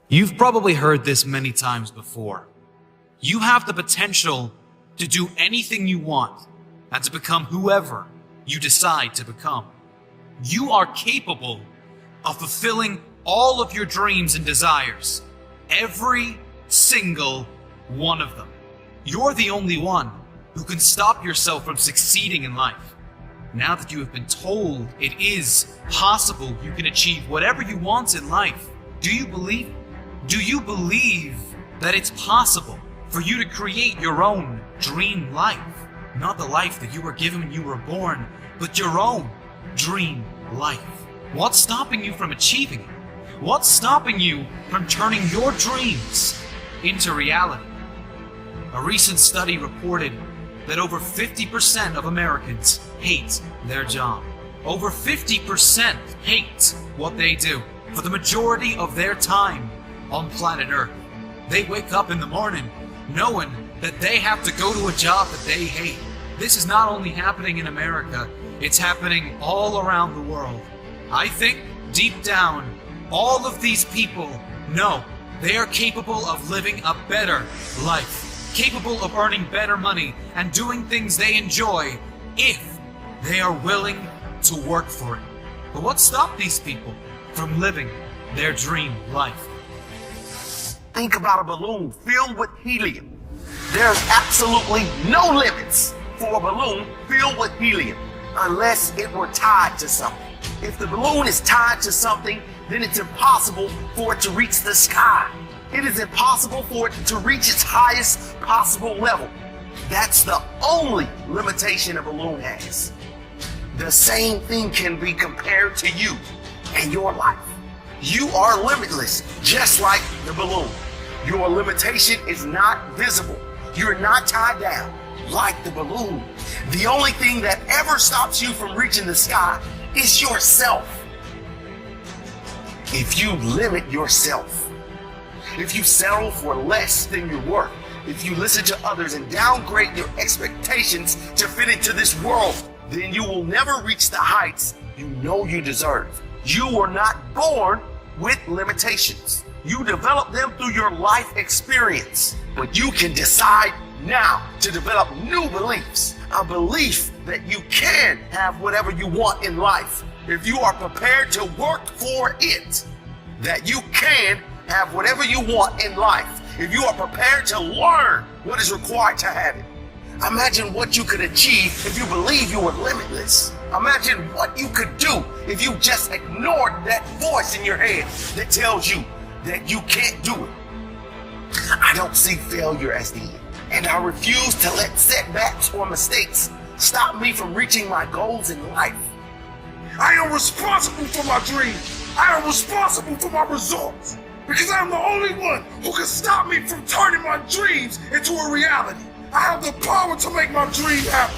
You've probably heard this many times before. You have the potential to do anything you want and to become whoever you decide to become. You are capable of fulfilling all of your dreams and desires, every single one of them. You're the only one who can stop yourself from succeeding in life. Now that you have been told it is possible you can achieve whatever you want in life, do you believe it? Do you believe that it's possible for you to create your own dream life? Not the life that you were given when you were born, but your own dream life. What's stopping you from achieving it? What's stopping you from turning your dreams into reality? A recent study reported that over 50% of Americans hate their job. Over 50% hate what they do for the majority of their time on planet Earth. They wake up in the morning knowing that they have to go to a job that they hate. This is not only happening in America, it's happening all around the world. I think deep down, all of these people know they are capable of living a better life, capable of earning better money and doing things they enjoy if they are willing to work for it. But what stopped these people from living their dream life? Think about a balloon filled with helium. There's absolutely no limits for a balloon filled with helium unless it were tied to something. If the balloon is tied to something, then it's impossible for it to reach the sky. It is impossible for it to reach its highest possible level. That's the only limitation a balloon has. The same thing can be compared to you and your life. You are limitless, just like the balloon. Your limitation is not visible. You're not tied down like the balloon. The only thing that ever stops you from reaching the sky is yourself. If you limit yourself, if you settle for less than you're worth, if you listen to others and downgrade your expectations to fit into this world, then you will never reach the heights you know you deserve. You were not born with limitations. You develop them through your life experience. But you can decide now to develop new beliefs. A belief that you can have whatever you want in life if you are prepared to work for it. That you can have whatever you want in life if you are prepared to learn what is required to have it. Imagine what you could achieve if you believe you were limitless. Imagine what you could do if you just ignored that voice in your head that tells you that you can't do it. I don't see failure as the end, and I refuse to let setbacks or mistakes stop me from reaching my goals in life. I am responsible for my dreams. I am responsible for my results, because I'm the only one who can stop me from turning my dreams into a reality. I have the power to make my dream happen.